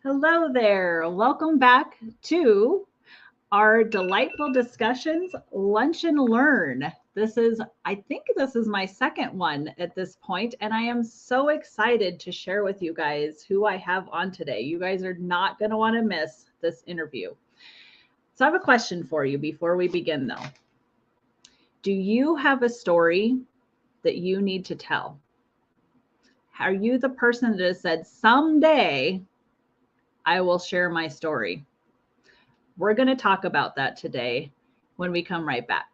Hello there. Welcome back to our delightful discussions, Lunch and Learn. I think this is my second one at this point, and I am so excited to share with you guys who I have on today. You guys are not going to want to miss this interview. So, I have a question for you before we begin, though. Do you have a story that you need to tell? Are you the person that has said, someday I will share my story? We're going to talk about that today when we come right back.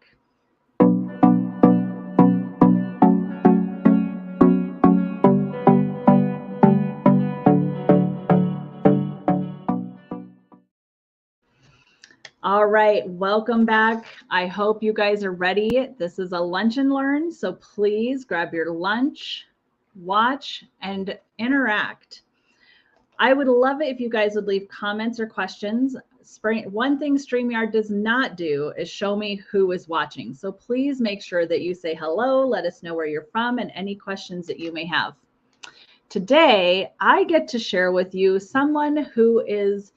All right, welcome back. I hope you guys are ready. This is a lunch and learn, so please grab your lunch, watch, and interact. I would love it if you guys would leave comments or questions. One thing StreamYard does not do is show me who is watching. So please make sure that you say hello, let us know where you're from, and any questions that you may have. Today, I get to share with you someone who is,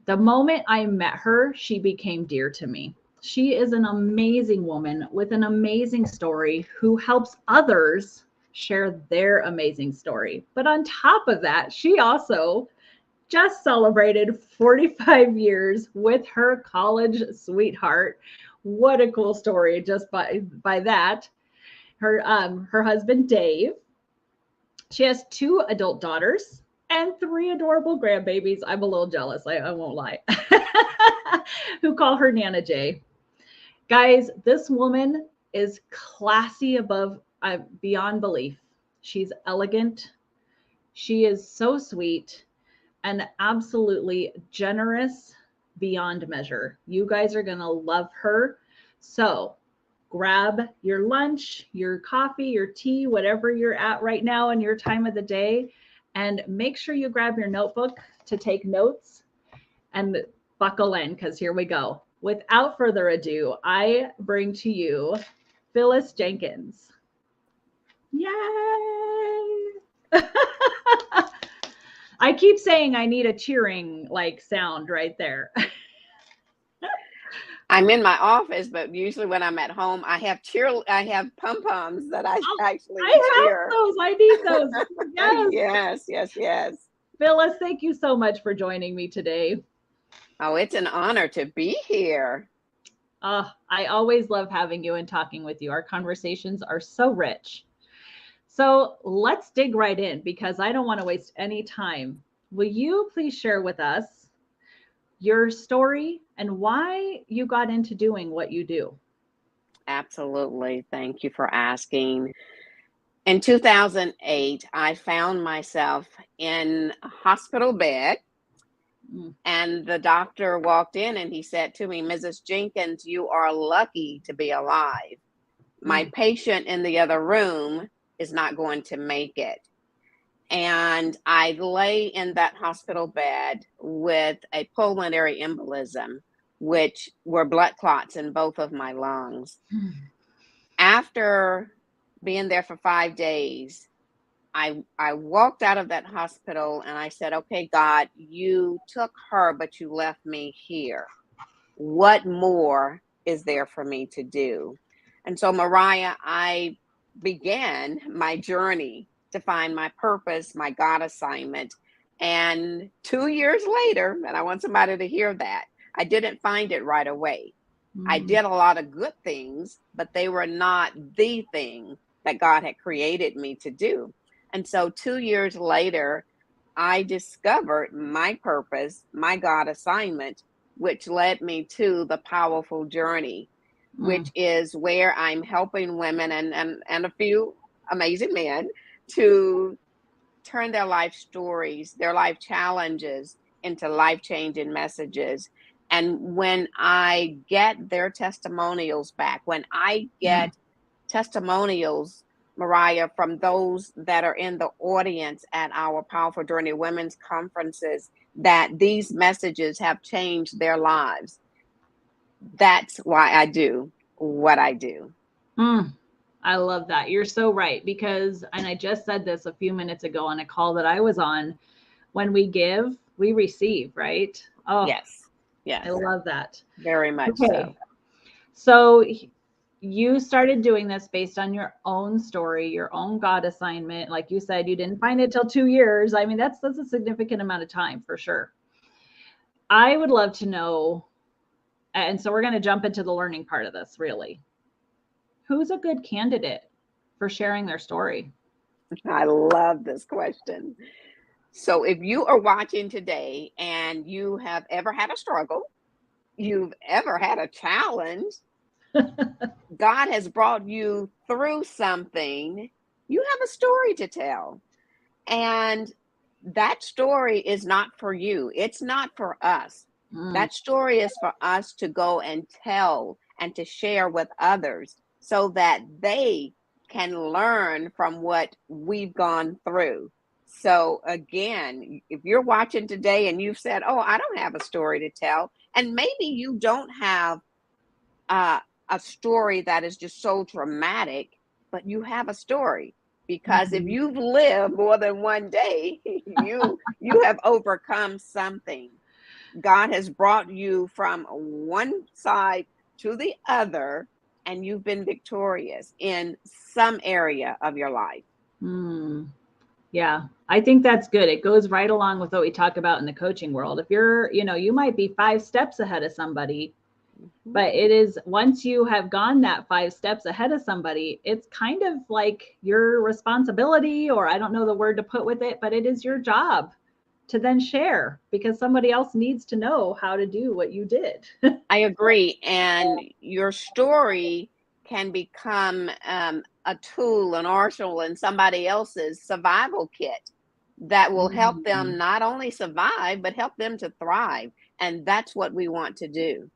the moment I met her, she became dear to me. She is an amazing woman with an amazing story who helps others share their amazing story. But on top of that, she also just celebrated 45 years with her college sweetheart. What a cool story just by that. Her husband Dave. She has 2 adult daughters and 3 adorable grandbabies. I'm a little jealous, I won't lie. Who call her Nana J. Guys, this woman is classy beyond belief. She's elegant. She is so sweet and absolutely generous beyond measure. You guys are going to love her. So grab your lunch, your coffee, your tea, whatever you're at right now in your time of the day, and make sure you grab your notebook to take notes and buckle in, because here we go. Without further ado, I bring to you Phyllis Jenkins. Yay! I keep saying I need a cheering like sound right there. I'm in my office, but usually when I'm at home, I have pom poms that I actually cheer. Have those. I need those. Yes. Yes. Phyllis, thank you so much for joining me today. Oh, it's an honor to be here. I always love having you and talking with you. Our conversations are so rich. So let's dig right in, because I don't want to waste any time. Will you please share with us your story and why you got into doing what you do? Absolutely. Thank you for asking. In 2008, I found myself in a hospital bed, and the doctor walked in and he said to me, "Mrs. Jenkins, you are lucky to be alive. My patient in the other room is not going to make it." And I lay in that hospital bed with a pulmonary embolism, which were blood clots in both of my lungs. After being there for 5 days, I walked out of that hospital and I said, "Okay, God, you took her, but you left me here. What more is there for me to do?" And so, Mariah, I began my journey to find my purpose, my God assignment. And 2 years later, and I want somebody to hear that, I didn't find it right away. I did a lot of good things, but they were not the thing that God had created me to do. And so 2 years later, I discovered my purpose, my God assignment, which led me to the powerful journey, which is where I'm helping women and a few amazing men to turn their life stories, their life challenges into life-changing messages. And when I get their testimonials back, when I get testimonials, Mariah, from those that are in the audience at our Powerful Journey Women's Conferences, that these messages have changed their lives, that's why I do what I do. I love that. You're so right, because, and I just said this a few minutes ago on a call that I was on, when we give, we receive, right? Oh, Yes. Yes. I love that. Very much Okay. so. So you started doing this based on your own story, your own God assignment. Like you said, you didn't find it till 2 years. I mean, that's a significant amount of time for sure. I would love to know, and so we're going to jump into the learning part of this really. Who's a good candidate for sharing their story? I love this question. So if you are watching today and you have ever had a struggle, you've ever had a challenge, God has brought you through something, you have a story to tell. And that story is not for you. It's not for us. Mm, That story is for us to go and tell and to share with others so that they can learn from what we've gone through. So, again, if you're watching today and you've said, "Oh, I don't have a story to tell," and maybe you don't have uh, a story that is just so dramatic, but you have a story because if mhm. you've lived more than one day, you have overcome something. God has brought you from one side to the other, and you've been victorious in some area of your life. Mm. Yeah, I think that's good. It goes right along with what we talk about in the coaching world. If you're, you might be 5 steps ahead of somebody, Mhm. but it is once you have gone that 5 steps ahead of somebody, it's kind of like your responsibility, or I don't know the word to put with it, but it is your job to then share because somebody else needs to know how to do what you did. I agree. And your story can become a tool, an arsenal in somebody else's survival kit that will help Mm. them not only survive, but help them to thrive. And that's what we want to do.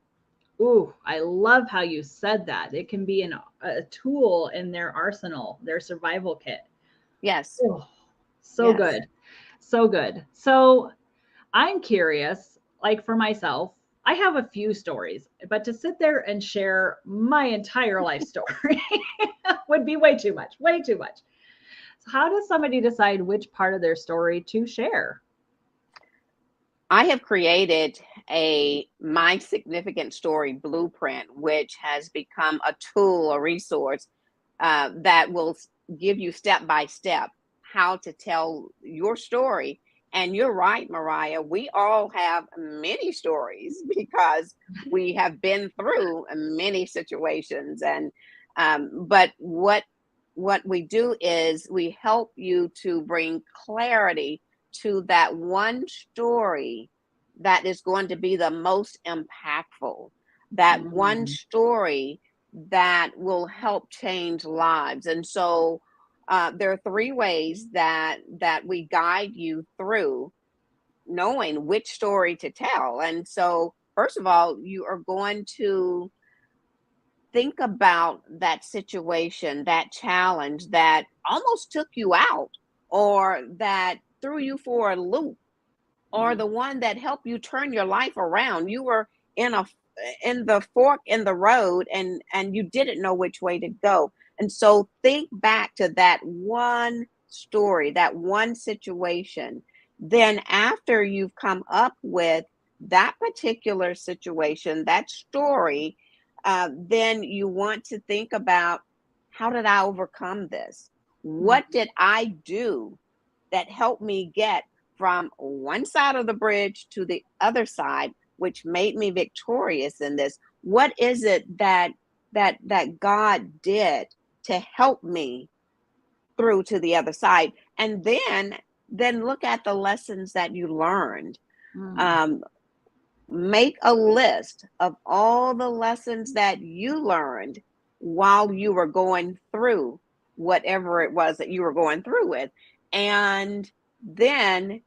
Ooh, I love how you said that. It can be a tool in their arsenal, their survival kit. Yes. Oh, so Yes. good. So good. So I'm curious, like for myself, I have a few stories, but to sit there and share my entire life story would be way too much, way too much. So how does somebody decide which part of their story to share? I have created a my significant story blueprint, which has become a tool, a resource that will give you step by step how to tell your story. And you're right, Mariah. We all have many stories because we have been through many situations. And but what we do is we help you to bring clarity to that one story that is going to be the most impactful, that one Mm, story that will help change lives. And so there are three ways that we guide you through knowing which story to tell. And so first of all, you are going to think about that situation, that challenge that almost took you out or that threw you for a loop or mm, the one that helped you turn your life around. You were in a in the fork in the road and you didn't know which way to go. And so think back to that one story, that one situation. Then after you've come up with that particular situation, that story, then you want to think about, how did I overcome this? mm. What did I do that helped me get from one side of the bridge to the other side, which made me victorious in this? What is it that God did to help me through to the other side? And then look at the lessons that you learned. Mm. um, Make a list of all the lessons that you learned while you were going through whatever it was that you were going through with. And then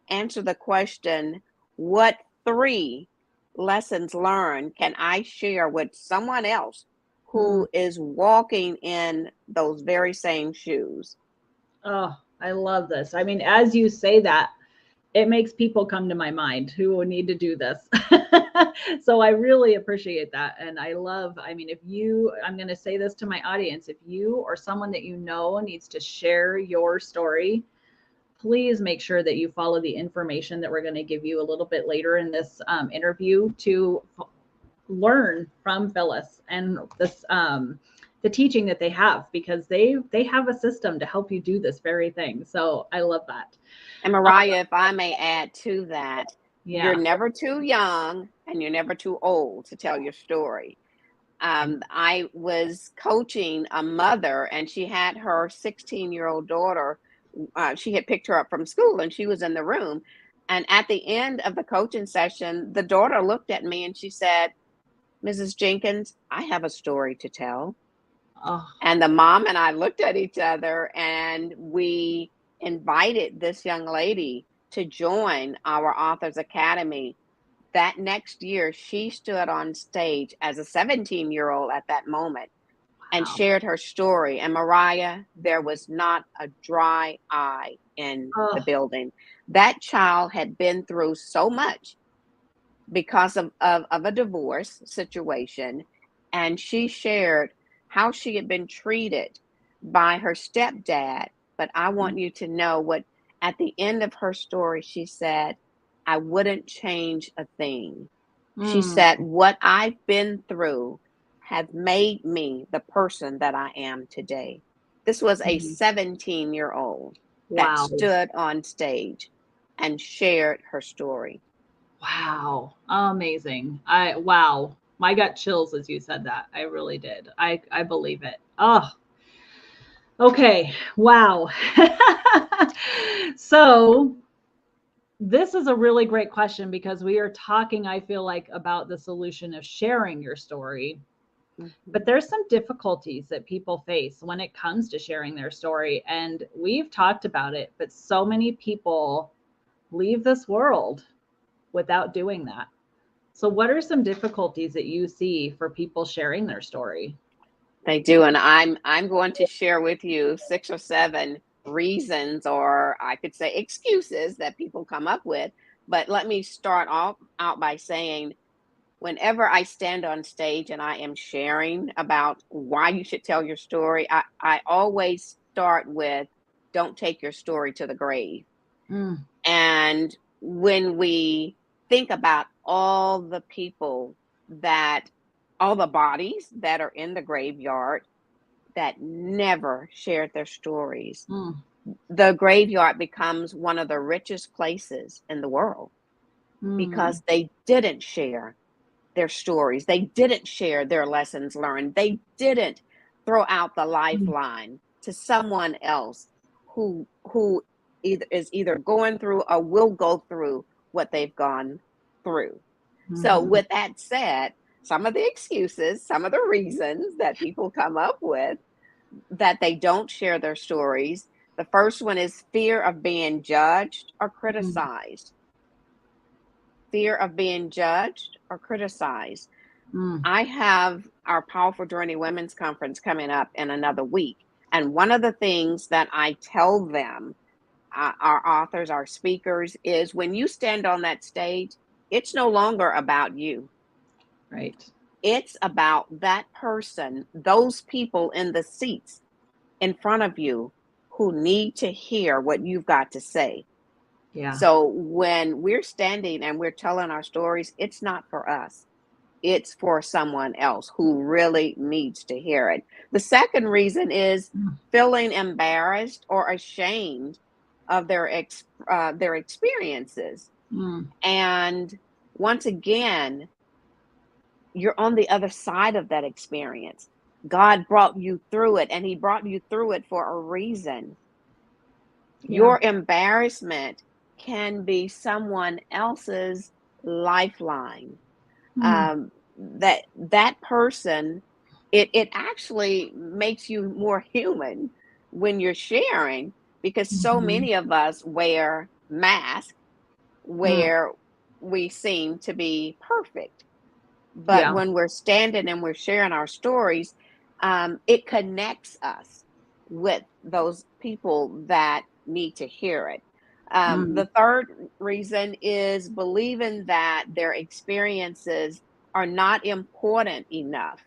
answer the question, what three lessons learned can I share with someone else Mm. who is walking in those very same shoes? Oh, I love this. I mean, as you say that, it makes people come to my mind who will need to do this. So I really appreciate that. And I mean, I'm going to say this to my audience, if you or someone that you know needs to share your story, please make sure that you follow the information that we're going to give you a little bit later in this interview to learn from Phyllis and this the teaching that they have, because they have a system to help you do this very thing. So I love that. And Mariah, if I may add to that, you're Yeah. never too young and you're never too old to tell your story. I was coaching a mother, and she had her 16-year-old daughter. She had picked her up from school, and she was in the room. And at the end of the coaching session, the daughter looked at me and she said, "Mrs. Jenkins, I have a story to tell." Oh, And the mom and I looked at each other, and we invited this young lady to join our Authors Academy. That next year, she stood on stage as a 17-year-old at that moment and wow. shared her story. And Mariah, there was not a dry eye in the Oh, building. That child had been through so much because of a divorce situation. And she shared how she had been treated by her stepdad. But I want you to know what, at the end of her story, she said, "I wouldn't change a thing." She said, "What I've been through has made me the person that I am today." This was a 17-year-old that wow. stood on stage and shared her story. Wow. Amazing. Wow. I got chills as you said that. I really did. I believe it. Oh, okay. Wow. So this is a really great question, because we are talking, I feel like, about the solution of sharing your story. But there's some difficulties that people face when it comes to sharing their story. And we've talked about it, but so many people leave this world without doing that. So what are some difficulties that you see for people sharing their story? They do, and I'm going to share with you 6 or 7 reasons, or I could say excuses, that people come up with. But let me start out by saying, whenever I stand on stage and I am sharing about why you should tell your story, I always start with, "Don't take your story to the grave." Mm, And when we think about all the people that, all the bodies that are in the graveyard that never shared their stories, mm, the graveyard becomes one of the richest places in the world mm, because they didn't share their stories. They didn't share their lessons learned. They didn't throw out the mm, lifeline to someone else who is either going through or will go through what they've gone through. So mhm, with that said, some of the excuses, some of the reasons that people come up with that they don't share their stories. The first one is fear of being judged or mm, criticized. Fear of being judged or criticized. mm. I have our Powerful Journey Women's Conference coming up in another week. And one of the things that I tell them, our authors, our speakers, is when you stand on that stage, it's no longer about you. Right. It's about that person, those people in the seats in front of you who need to hear what you've got to say. Yeah. So when we're standing and we're telling our stories, it's not for us. It's for someone else who really needs to hear it. The second reason is Mm, feeling embarrassed or ashamed of their experiences. mm, And once again, you're on the other side of that experience. God brought you through it, and He brought you through it for a reason. yeah. Your embarrassment can be someone else's lifeline. Mm, That person, it actually makes you more human when you're sharing, because so mhm, many of us wear masks mm, where we seem to be perfect. But yeah. when we're standing and we're sharing our stories, it connects us with those people that need to hear it. Mm, The third reason is believing that their experiences are not important enough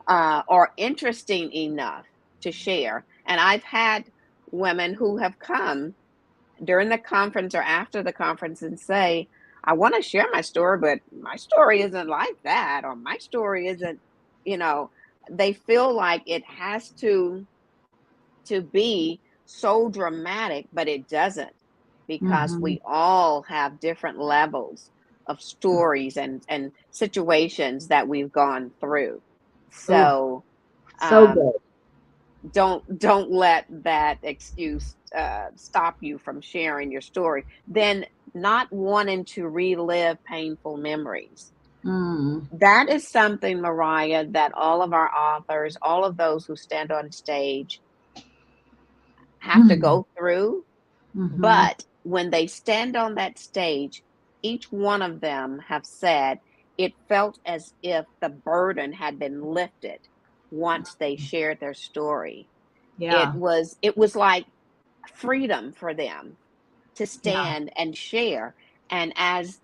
or interesting enough to share. And I've had women who have come during the conference or after the conference and say, I want to share my story, but my story isn't like that, or my story isn't, you know, they feel like it has to be so dramatic, but it doesn't, because Mhm. we all have different levels of stories and situations that we've gone through. Oh, So so um, good. don't let that excuse stop you from sharing your story. Then not wanting to relive painful memories. Mm. That is something, Mariah, that all of our authors, all of those who stand on stage have to Mm. go through. Mhm. But when they stand on that stage, each one of them have said it felt as if the burden had been lifted once they shared their story. Yeah. It was like freedom for them to Yeah. stand and share. And as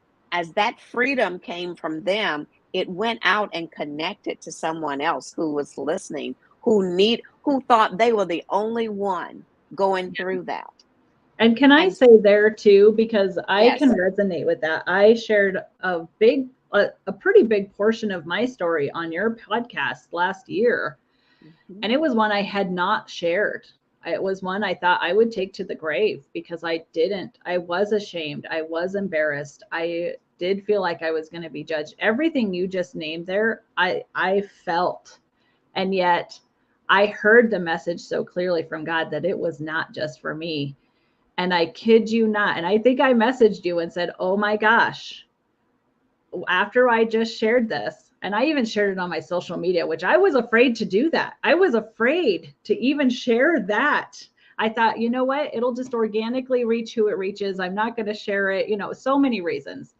that freedom came from them, it went out and connected to someone else who was listening, who thought they were the only one going through that. And can I And say there too, because I can yes. resonate with that. I shared a pretty big portion of my story on your podcast last year, Mhm. and it was one I had not shared. It was one I thought I would take to the grave because I didn't. I was ashamed. I was embarrassed. I did feel like I was going to be judged. Everything you just named there, I felt. And yet I heard the message so clearly from God that it was not just for me. And I kid you not. And I think I messaged you and said, oh my gosh, after I just shared this, and I even shared it on my social media, which I was afraid to do that. I was afraid to even share that. I thought, you know what? It'll just organically reach who it reaches. I'm not going to share it, so many reasons.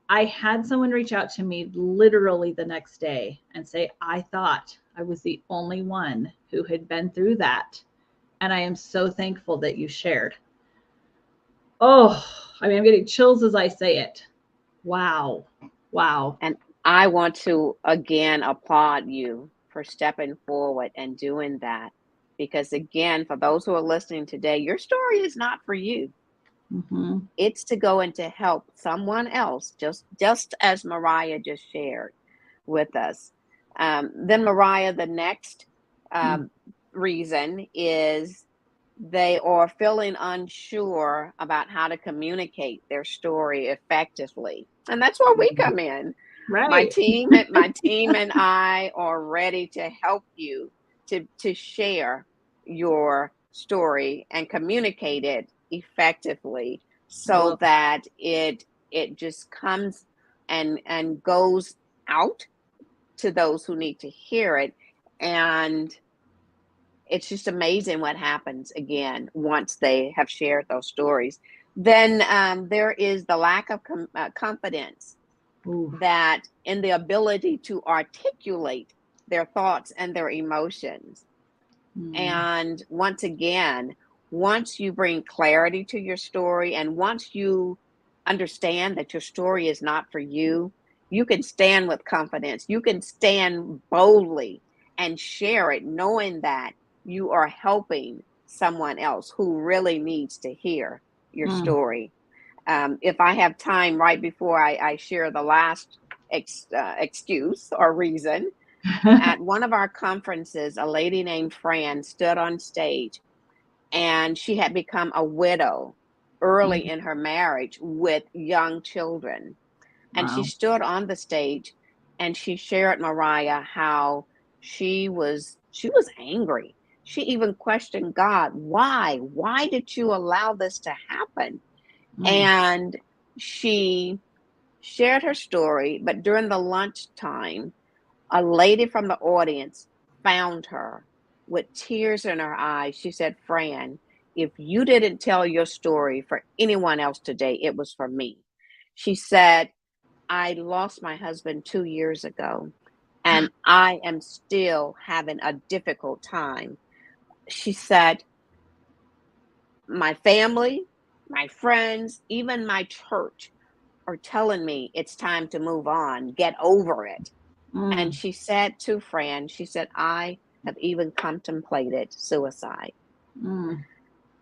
I had someone reach out to me literally the next day and say, I thought I was the only one who had been through that. And I am so thankful that you shared. Oh, I mean, I'm getting chills as I say it. Wow. Wow. And I want to again applaud you for stepping forward and doing that. Because again, for those who are listening today, your story is not for you. Mm-hmm. It's to go and to help someone else, just as Mariah just shared with us. Then Mariah, the next um, reason is they are feeling unsure about how to communicate their story effectively, and that's where we come in. Right. My team and I are ready to help you to share your story and communicate it effectively, I so love it. that it just comes and goes out to those who need to hear it. And it's just amazing what happens again once they have shared those stories. Then there is the lack of confidence Ooh. that in the ability to articulate their thoughts and their emotions. Mm. And once again, once you bring clarity to your story, and once you understand that your story is not for you, you can stand with confidence. You can stand boldly and share it, knowing that you are helping someone else who really needs to hear your Mm. story. If I have time right before I share the last excuse or reason, at one of our conferences, a lady named Fran stood on stage, and she had become a widow early Mm. in her marriage with young children. And she Wow. stood on the stage and she shared, Mariah, how she was angry. She even questioned God, why? Why did you allow this to happen? Mm. And she shared her story, but during the lunchtime, a lady from the audience found her with tears in her eyes. She said, Fran, if you didn't tell your story for anyone else today, it was for me. She said, I lost my husband 2 years ago, and I am still having a difficult time. She said, my family, my friends, even my church are telling me it's time to move on, get over it. And Mm. she said to Fran, she said, I have even contemplated suicide. Mm.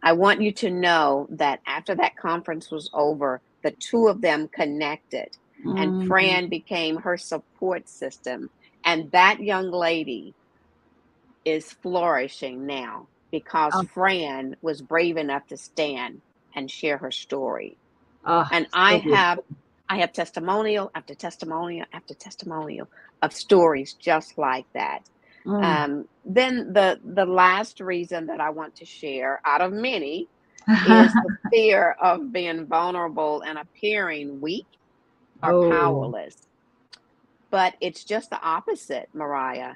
I want you to know that after that conference was over, the two of them connected, and Mm. Fran became her support system. And that young lady is flourishing now because Oh, Fran was brave enough to stand and share her story. oh, And so beautiful. I have testimonial after testimonial after testimonial of stories just like that. Mm. Then the last reason that I want to share out of many is the fear of being vulnerable and appearing weak or Oh, powerless. But it's just the opposite, Mariah.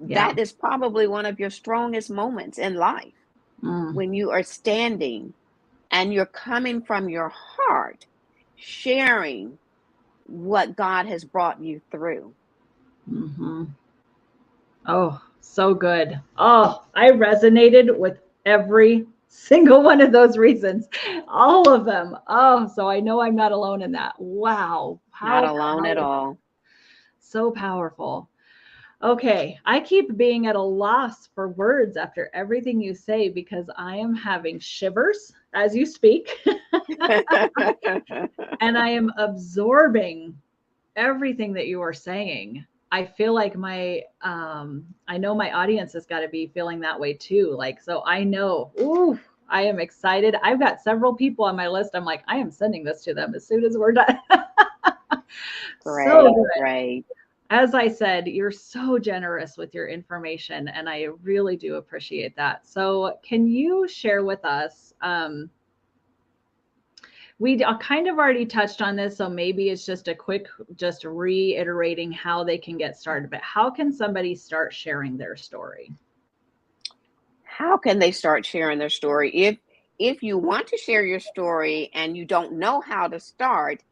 yeah. That is probably one of your strongest moments in life, Mm. when you are standing and you're coming from your heart, sharing what God has brought you through. Hmm. Oh, so good. Oh, I resonated with every single one of those reasons, all of them. Oh, so I know I'm not alone in that. Wow. Not How alone at powerful. all. So powerful. Okay, I keep being at a loss for words after everything you say because I am having shivers as you speak, and I am absorbing everything that you are saying. I feel like I know my audience has got to be feeling that way too. Like, so I know, ooh, I am excited. I've got several people on my list. I'm like, I am sending this to them as soon as we're done. So Great, good. great. As I said, you're so generous with your information, and I really do appreciate that. So, can you share with us? We kind of already touched on this, so maybe it's just a quick, just reiterating how they can get started. But how can somebody start sharing their story? How can they start sharing their story? If you want to share your story and you don't know how to start,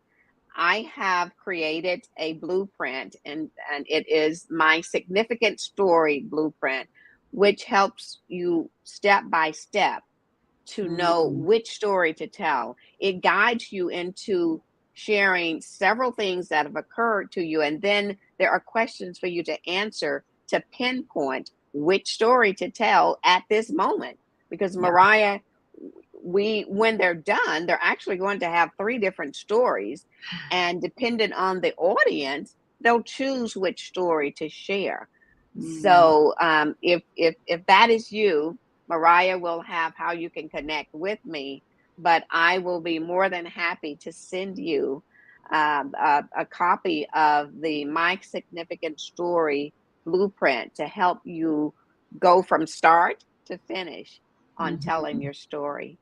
I have created a blueprint, and it is my significant story blueprint, which helps you step by step to know Mm, which story to tell. It guides you into sharing several things that have occurred to you, and then there are questions for you to answer to pinpoint which story to tell at this moment. Because yeah. Mariah, we when they're done, they're actually going to have three different stories, and depending on the audience, they'll choose which story to share. Mm, So if that is you, Mariah will have how you can connect with me, but I will be more than happy to send you a copy of the My Significant Story blueprint to help you go from start to finish on telling mhm. your story.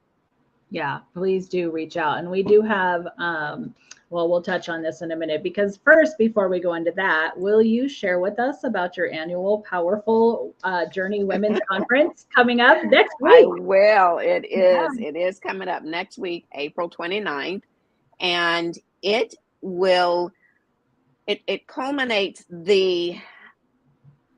Yeah, please do reach out. And we do have, well, we'll touch on this in a minute because first, before we go into that, will you share with us about your annual Powerful Journey Women's Conference coming up next I week? will. It Yeah. is. It is coming up next week, April 29th, and it will it culminates the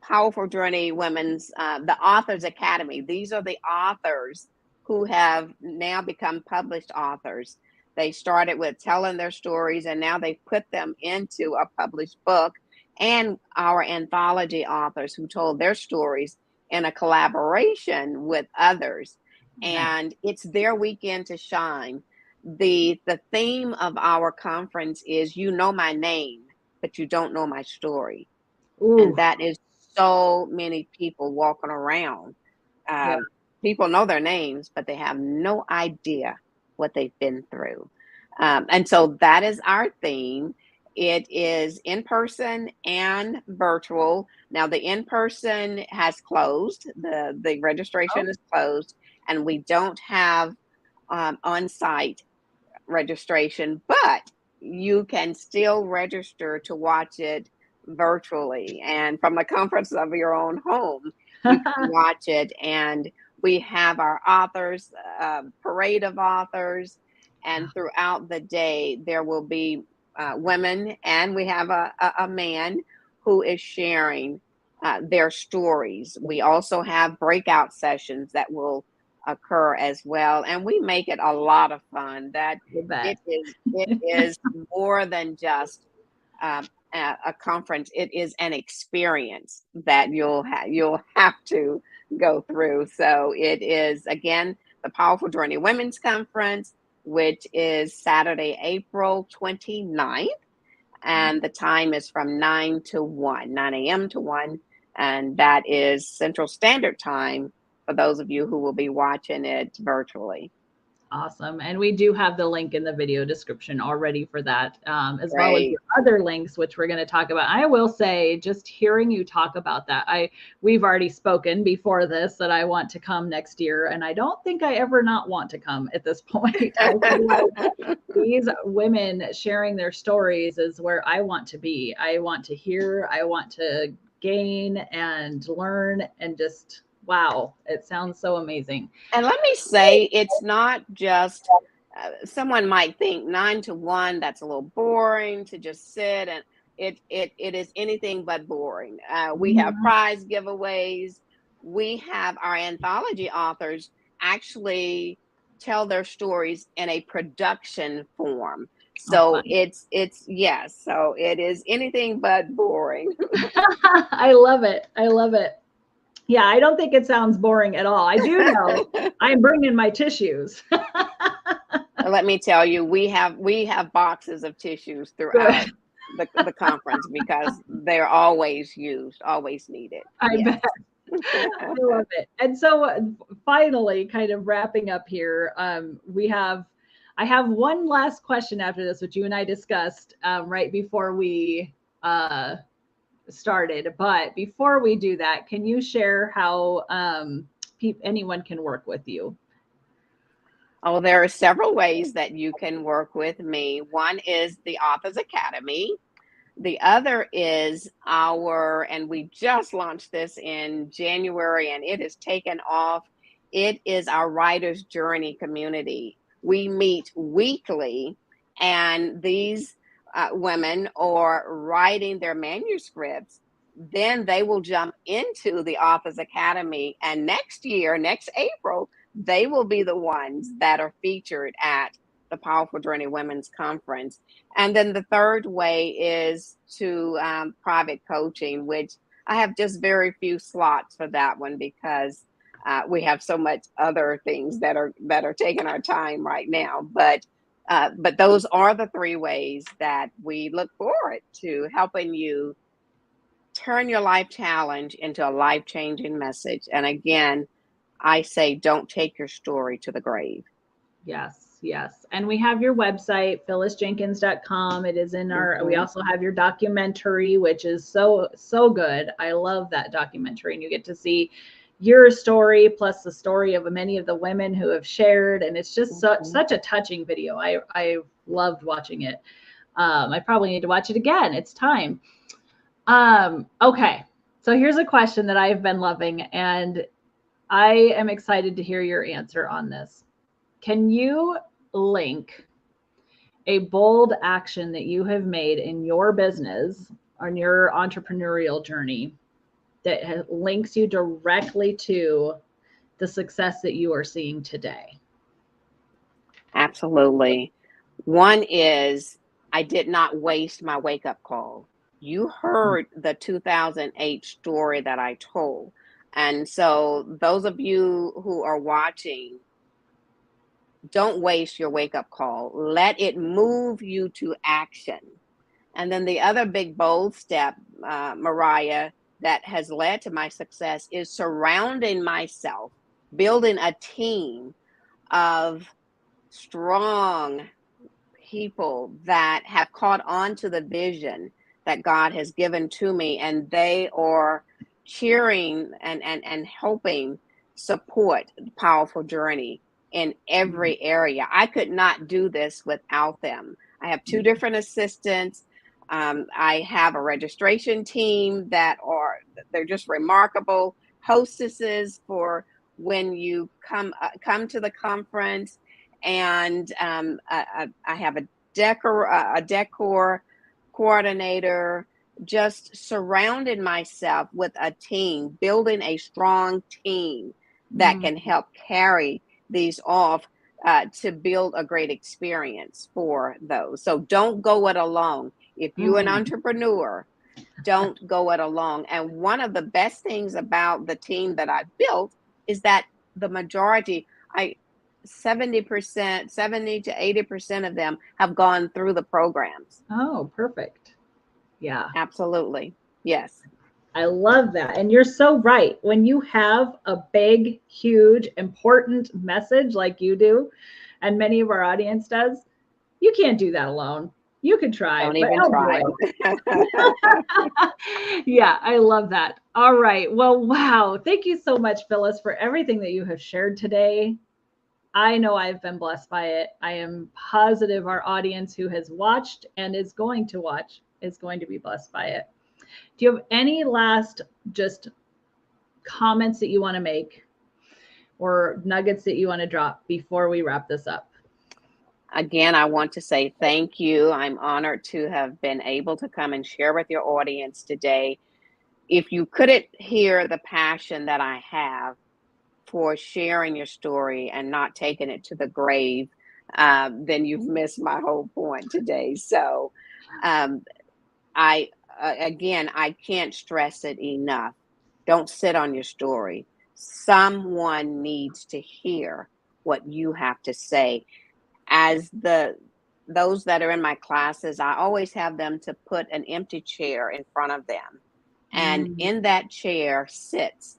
Powerful Journey Women's, the Authors Academy. These are the authors who have now become published authors. They started with telling their stories, and now they've put them into a published book. And our anthology authors who told their stories in a collaboration with others. Nice. And it's their weekend to shine. The theme of our conference is "You Know My Name, but you don't know my story." And Ooh, that is so many people walking around. yeah. Um, People know their names, but they have no idea what they've been through. And so that is our theme. It is in person and virtual. Now, the in person has closed, the Oh, registration is closed, and we don't have on site registration, but you can still register to watch it virtually and from the comforts of your own home. You can watch it, and we have our authors, parade of authors, and throughout the day there will be women, and we have a man who is sharing their stories. We also have breakout sessions that will occur as well, and we make it a lot of fun. That you bet. it is more than just a conference. It is an experience that you'll have to go through. So it is, again, the Powerful Journey Women's Conference, which is Saturday, April 29th. And the time is from 9 to 1, 9 a.m. to 1. And that is Central Standard Time for those of you who will be watching it virtually. Awesome. And we do have the link in the video description already for that, as well as Great. your other links, which we're going to talk about. I will say, just hearing you talk about that, we've already spoken before this that I want to come next year, and I don't think I ever not want to come at this point. I feel like these women sharing their stories is where I want to be. I want to hear, I want to gain and learn, and just wow, it sounds so amazing. And let me say, it's not just, someone might think 9 to 1, that's a little boring to just sit, and it is anything but boring. We have prize giveaways. We have our anthology authors actually tell their stories in a production form. So yes, so it is anything but boring. I love it. I love it. Yeah, I don't think it sounds boring at all. I do know I'm bringing my tissues. Let me tell you, we have boxes of tissues throughout the conference because they're always used, always needed. I bet. I love it. And so finally, kind of wrapping up here, I have one last question after this, which you and I discussed right before we started. But before we do that, can you share how anyone can work with you? Oh, there are several ways that you can work with me. One is the Authors Academy. The other is and we just launched this in January and it has taken off. It is our Writer's Journey community. We meet weekly, and these women are writing their manuscripts. Then they will jump into the Authors Academy, and next April, they will be the ones that are featured at the Powerful Journey Women's Conference. And then the third way is to private coaching, which I have just very few slots for that one because we have so much other things that are taking our time right now. But those are the three ways that we look forward to helping you turn your life challenge into a life-changing message. And again, I say, don't take your story to the grave. Yes, yes. And we have your website, phyllisjenkins.com. It is in our, we also have your documentary, which is so good. I love that documentary, and you get to see your story plus the story of many of the women who have shared. And it's just such a touching video. I loved watching it. I probably need to watch it again. It's time. Okay. So here's a question that I've been loving, and I am excited to hear your answer on this. Can you link a bold action that you have made in your business, on your entrepreneurial journey, that links you directly to the success that you are seeing today? Absolutely. One is, I did not waste my wake-up call. You heard the 2008 story that I told. And so those of you who are watching, don't waste your wake-up call. Let it move you to action. And then the other big, bold step, Mariah, that has led to my success is surrounding myself, building a team of strong people that have caught on to the vision that God has given to me, and they are cheering and helping support the Powerful Journey in every area. I could not do this without them. I have two different assistants. I have a registration team they're just remarkable hostesses for when you come to the conference. And I have a decor coordinator, just surrounded myself with a team, building a strong team that can help carry these off to build a great experience for those. So don't go it alone. If you're an entrepreneur, Don't go it alone. And one of the best things about the team that I built is that the majority, 70%, 70 to 80% of them have gone through the programs. Oh, perfect. Yeah. Absolutely. Yes. I love that. And you're so right. When you have a big, huge, important message like you do, and many of our audience does, you can't do that alone. You can try, Don't but even I'll try. do it. Yeah, I love that. All right. Well, wow. Thank you so much, Phyllis, for everything that you have shared today. I know I've been blessed by it. I am positive our audience who has watched and is going to watch is going to be blessed by it. Do you have any last just comments that you want to make or nuggets that you want to drop before we wrap this up? Again, I want to say thank you. I'm honored to have been able to come and share with your audience today. If you couldn't hear the passion that I have for sharing your story and not taking it to the grave, then you've missed my whole point today. So, I can't stress it enough. Don't sit on your story. Someone needs to hear what you have to say. As those that are in my classes, I always have them to put an empty chair in front of them. And in that chair sits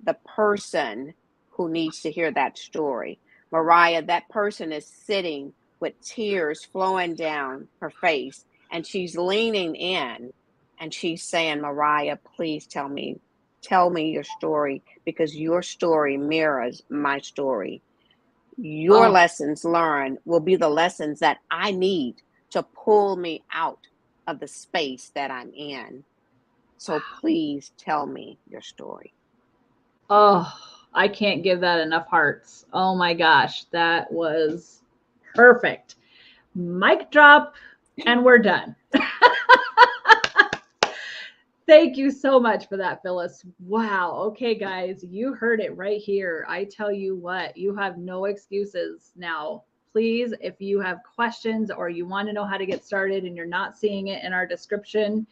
the person who needs to hear that story. Mariah, that person is sitting with tears flowing down her face, and she's leaning in and she's saying, Mariah, please tell me your story, because your story mirrors my story. Your lessons learned will be the lessons that I need to pull me out of the space that I'm in. So please tell me your story. Oh, I can't give that enough hearts. Oh my gosh, that was perfect. Mic drop, and we're done. Thank you so much for that, Phyllis. Wow. Okay, guys, you heard it right here. I tell you what, you have no excuses now. Please, if you have questions or you want to know how to get started and you're not seeing it in our description,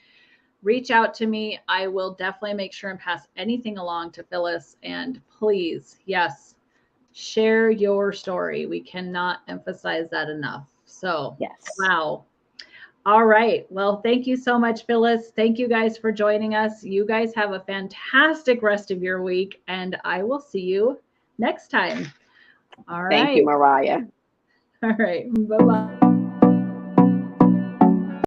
reach out to me. I will definitely make sure and pass anything along to Phyllis. And please, yes, share your story. We cannot emphasize that enough. So, yes. Wow. All right. Well, thank you so much, Phyllis. Thank you guys for joining us. You guys have a fantastic rest of your week, and I will see you next time. All right. Thank you, Mariah. All right. Bye-bye.